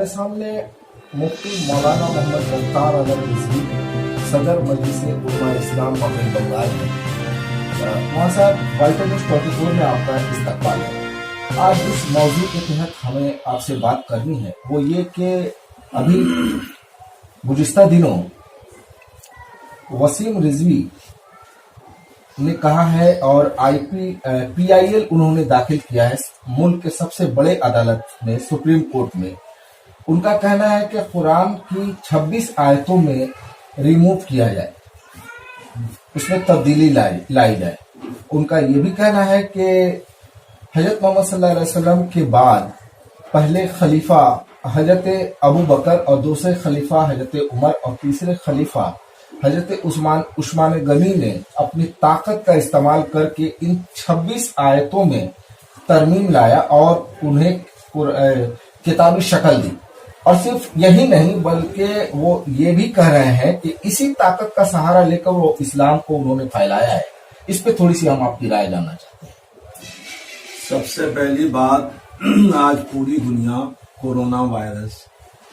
हमारे सामने मुफ्ती मौलाना मोहम्मद मुख्तार अहमद रिजवी सदर मजलिस उलमा इस्लाम मगरिब बंगाल है। वहाँ साहब वाइटल न्यूज़ 24 में आपका इस्तकबाल है। आज जिस मौजू के तहत हमें आपसे बात करनी है वो ये कि अभी गुज़िश्ता दिनों वसीम रिजवी ने कहा है और PIL उन्होंने दाखिल किया है मुल्क के सबसे बड़े अदालत में, सुप्रीम कोर्ट में। उनका कहना है कि कुरान की 26 आयतों में रिमूव किया जाए, उसमें तब्दीली लाई जाए। उनका ये भी कहना है कि हजरत मोहम्मद सल्लल्लाहु अलैहि वसल्लम के बाद पहले खलीफा हजरत अबू बकर और दूसरे खलीफा हजरत उमर और तीसरे खलीफा हजरत उस्मान गनी ने अपनी ताकत का इस्तेमाल करके इन 26 आयतों में तरमीम लाया और उन्हें किताबी शक्ल दी। और सिर्फ यही नहीं बल्कि वो ये भी कह रहे हैं कि इसी ताकत का सहारा लेकर वो इस्लाम को उन्होंने फैलाया है। इस पे थोड़ी सी हम आपकी राय जानना चाहते हैं। सबसे पहली बात, आज पूरी दुनिया कोरोना वायरस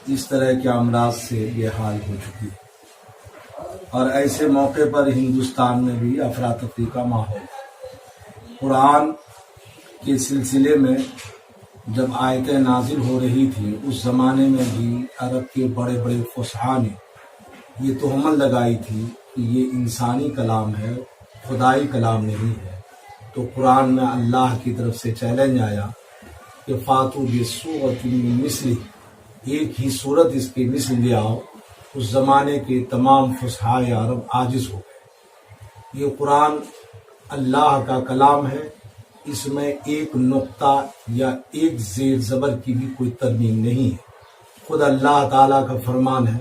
इस तरह के अमराज से बेहाल हो चुकी है और ऐसे मौके पर हिंदुस्तान में भी अफरा तफरी का माहौल। कुरान के सिलसिले में जब आयतें नाजिल हो रही थी उस ज़माने में भी अरब के बड़े बड़े फुसहा ने ये तोहमत लगाई थी कि ये इंसानी कलाम है, खुदाई कलाम नहीं है। तो कुरान में अल्लाह की तरफ से चैलेंज आया कि फातू बिस्सूरतिन मिन मिस्लिही, एक ही सूरत इसके मिस्ल ले आओ। उस ज़माने के तमाम फुसहाए अरब आजिज़ हो गए। ये कुरान अल्लाह का कलाम है, इसमें एक नुक्ता या एक ज़ेर ज़बर की भी कोई तरमीम नहीं है। खुद अल्लाह ताला का फरमान है,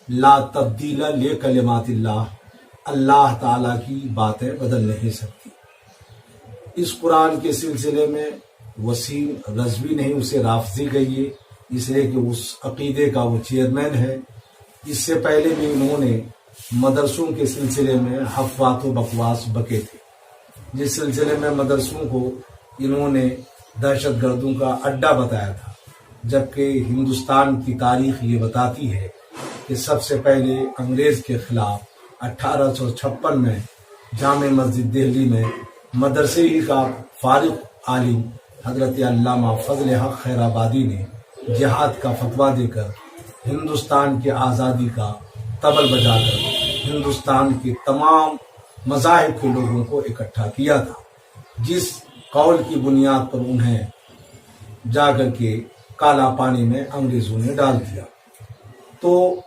ला तब्दीला ले कलिमातिल्लाह, अल्लाह ताला की बातें बदल नहीं सकती। इस कुरान के सिलसिले में वसीम रजवी नहीं, उसे राफजी कहिए, इसलिए कि उस अकीदे का वो चेयरमैन है। इससे पहले भी इन्होंने मदरसों के सिलसिले में हफ़वात व बकवास बके थे, जिस सिलसिले में मदरसों को इन्होंने दहशत गर्दों का अड्डा बताया था। जबकि हिंदुस्तान की तारीख ये बताती है कि सबसे पहले अंग्रेज़ के खिलाफ 1856 में जामे मस्जिद दिल्ली में मदरसे ही का फारिग आलिम हजरत अल्लामा फजल हक खैराबादी ने जिहाद का फतवा देकर हिंदुस्तान की आज़ादी का तबल बजाकर हिंदुस्तान के तमाम मज़ाहिब के लोगों को इकट्ठा किया था, जिस कौल की बुनियाद पर उन्हें जाकर के काला पानी में अंग्रेज़ों ने डाल दिया। तो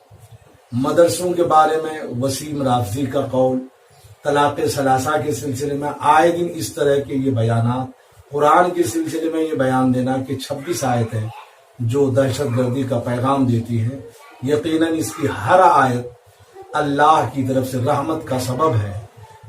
मदरसों के बारे में वसीम राफजी का कौल, तलाक़ सलासा के सिलसिले में आए दिन इस तरह के ये बयानात, कुरान के सिलसिले में ये बयान देना कि 26 आयतें जो दहशत गर्दी का पैगाम देती हैं, यकीनन इसकी हर आयत अल्लाह की तरफ से रहमत का सबब है।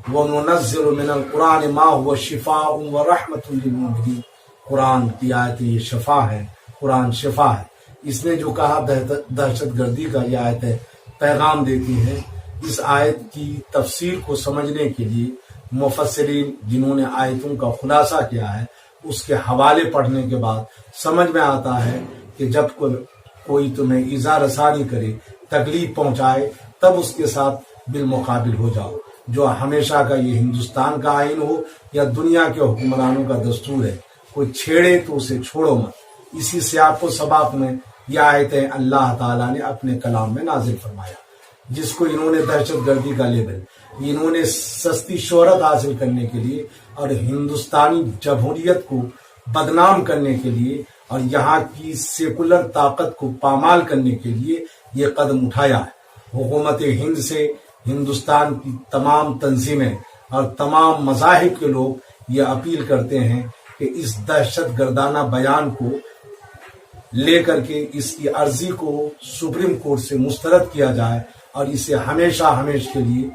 वनुनज़्ज़िलु मिनल कुरान मा हुवा शिफ़ाउन व रहमतुल लिल मुमिनीन, कुरान की आयत ये शिफा है, कुरान शिफा है। इसने जो कहा दहशत गर्दी का ये आयतें पैगाम देती हैं, इस आयत की तफसीर को समझने के लिए मुफस्सिरीन जिन्होंने आयतों का खुलासा किया है उसके हवाले पढ़ने के बाद समझ में आता है कि जब कोई तुम्हें ईज़ा रसानी करे, तकलीफ पहुंचाए, तब उसके साथ बिलमुकाबिल हो जाओ। जो हमेशा का ये हिंदुस्तान का आइन हो या दुनिया के हुक्मरानों का दस्तूर है, कोई छेड़े तो उसे छोड़ो मत। इसी सियाक़ व सबाक़ में यह आयतें अल्लाह ताला ने अपने कलाम में नाजिल फरमाया, जिसको इन्होंने दहशत गर्दी का लेबल, इन्होंने सस्ती शोहरत हासिल करने के लिए और हिंदुस्तानी जमहूरियत को बदनाम करने के लिए और यहाँ की सेकुलर ताकत को पामाल करने के लिए ये कदम उठाया है। हुकूमत हिंद से हिंदुस्तान की तमाम तंजीमें और तमाम मज़ाहिब के लोग ये अपील करते हैं कि इस दहशत गर्दाना बयान को लेकर के इसकी अर्जी को सुप्रीम कोर्ट से मुस्तरद किया जाए और इसे हमेशा के लिए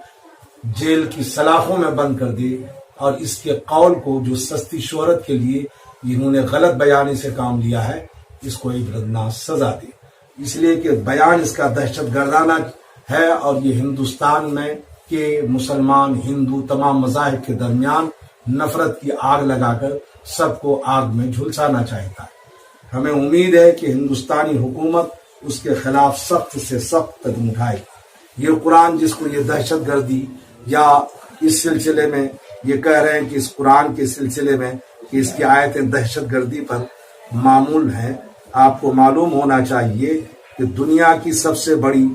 जेल की सलाखों में बंद कर दे और इसके कौल को जो सस्ती शोहरत के लिए इन्होंने गलत बयानी से काम लिया है, इसको इबरतनाक सजा दे। इसलिए कि बयान इसका दहशत गर्दाना है और ये हिंदुस्तान में के मुसलमान, हिंदू, तमाम मज़ाहिब के दरमियान नफरत की आग लगाकर सबको आग में झुलसाना चाहता है। हमें उम्मीद है कि हिंदुस्तानी हुकूमत اس کے خلاف سخت سے سخت قدم اٹھائے گی۔ یہ قرآن جس کو یہ دہشت گردی یا اس سلسلے میں یہ کہہ رہے ہیں کہ اس قرآن کے سلسلے میں کہ اس کی آیتیں دہشت گردی پر معمول ہیں، آپ کو معلوم ہونا چاہیے کہ دنیا کی سب سے بڑی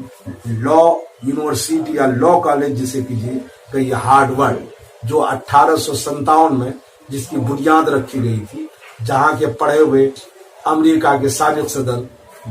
لا یونیورسٹی یا لا کالج جسے کیجیے کہ یہ ہارڈورڈ جو 1857 میں جس کی بنیاد رکھی گئی تھی، جہاں کے پڑھے ہوئے امریکہ کے سابق صدر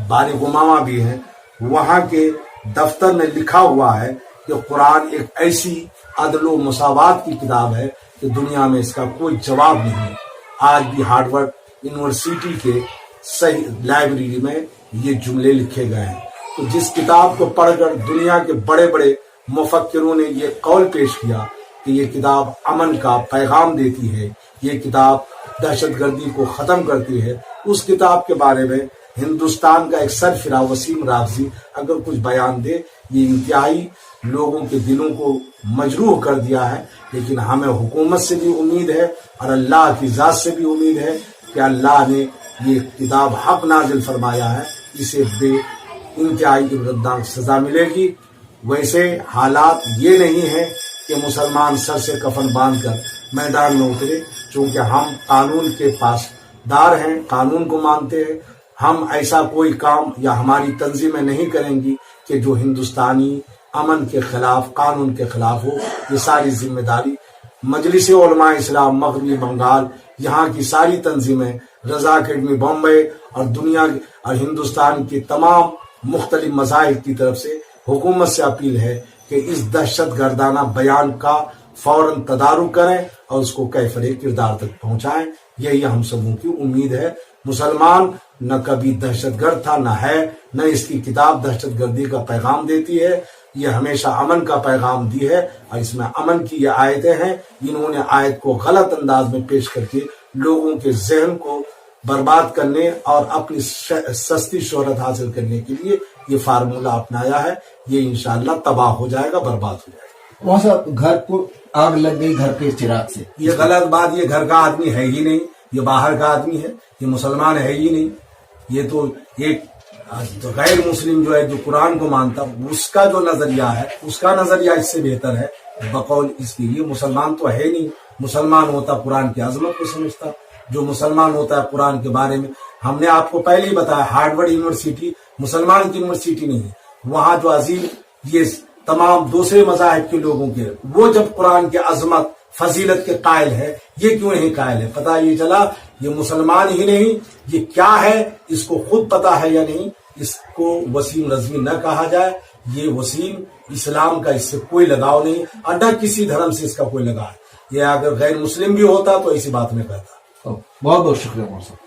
باراک اوباما بھی ہیں، وہاں کے دفتر میں لکھا ہوا ہے کہ قرآن ایک ایسی عدل و مساوات کی کتاب ہے کہ دنیا میں اس کا کوئی جواب نہیں ہے۔ آج بھی ہارڈورڈ یونیورسٹی کے صحیح لائبریری میں یہ جملے لکھے گئے ہیں۔ تو جس کتاب کو پڑھ کر دنیا کے بڑے بڑے مفکروں نے یہ قول پیش کیا کہ یہ کتاب امن کا پیغام دیتی ہے، یہ کتاب دہشت گردی کو ختم کرتی ہے، اس کتاب کے بارے میں ہندوستان کا ایک سرفراہ وسیم رافضی اگر کچھ بیان دے، یہ انتہائی لوگوں کے دلوں کو مجروح کر دیا ہے۔ لیکن ہمیں حکومت سے بھی امید ہے اور اللہ کی ذات سے بھی امید ہے کہ اللہ نے یہ کتاب حق نازل فرمایا ہے، اسے بے انتہائی عبرتناک سزا ملے گی۔ ویسے حالات یہ نہیں ہے کہ مسلمان سر سے کفن باندھ کر میدان میں اترے، چونکہ ہم قانون کے پاسدار ہیں، قانون کو مانتے ہیں۔ ہم ایسا کوئی کام یا ہماری تنظیمیں نہیں کریں گی کہ جو ہندوستانی امن کے خلاف، قانون کے خلاف ہو۔ یہ ساری ذمہ داری مجلس علماء اسلام مغربی بنگال، یہاں کی ساری تنظیمیں، رضا اکیڈمی بمبئی اور دنیا اور ہندوستان کے تمام مختلف مذاہب کی طرف سے حکومت سے اپیل ہے کہ اس دہشت گردانہ بیان کا فوراً تدارک کریں اور اس کو کیفر کردار تک پہنچائیں۔ یہی ہم سبوں کی امید ہے۔ مسلمان نہ کبھی دہشت گرد تھا، نہ ہے، نہ اس کی کتاب دہشت گردی کا پیغام دیتی ہے۔ یہ ہمیشہ امن کا پیغام دی ہے اور اس میں امن کی یہ آیتیں ہیں۔ انہوں نے آیت کو غلط انداز میں پیش کر کے لوگوں کے ذہن کو برباد کرنے اور اپنی سستی شہرت حاصل کرنے کے لیے یہ فارمولہ اپنایا ہے۔ یہ انشاءاللہ تباہ ہو جائے گا، برباد ہو جائے گا۔ وہاں سے گھر کو آگ لگ گئی، گھر کے چراغ سے۔ یہ غلط بات، یہ گھر کا آدمی ہے ہی نہیں، یہ باہر کا آدمی ہے، یہ مسلمان ہے ہی نہیں۔ یہ تو ایک غیر مسلم جو ہے، جو قرآن کو مانتا، اس کا جو نظریہ ہے، اس کا نظریہ اس سے بہتر ہے بقول اس کے لیے۔ مسلمان تو ہے نہیں، مسلمان ہوتا قرآن کی عظمت کو سمجھتا، جو مسلمان ہوتا ہے قرآن کے بارے میں۔ ہم نے آپ کو پہلے ہی بتایا ہارڈورڈ یونیورسٹی مسلمان کی یونیورسٹی نہیں ہے، وہاں جو عظیم یہ تمام دوسرے مذاہب کے لوگوں کے، وہ جب قرآن کی عظمت فضیلت کے قائل ہے، یہ کیوں نہیں قائل ہے؟ پتہ یہ چلا یہ مسلمان ہی نہیں، یہ کیا ہے اس کو خود پتا ہے یا نہیں۔ اس کو وسیم رضوی نہ کہا جائے، یہ وسیم اسلام کا اس سے کوئی لگاؤ نہیں اور نہ کسی دھرم سے اس کا کوئی لگاؤ ہے۔ یہ اگر غیر مسلم بھی ہوتا تو ایسی بات نہیں کہتا۔ بہت بہت شکریہ مولانا صاحب۔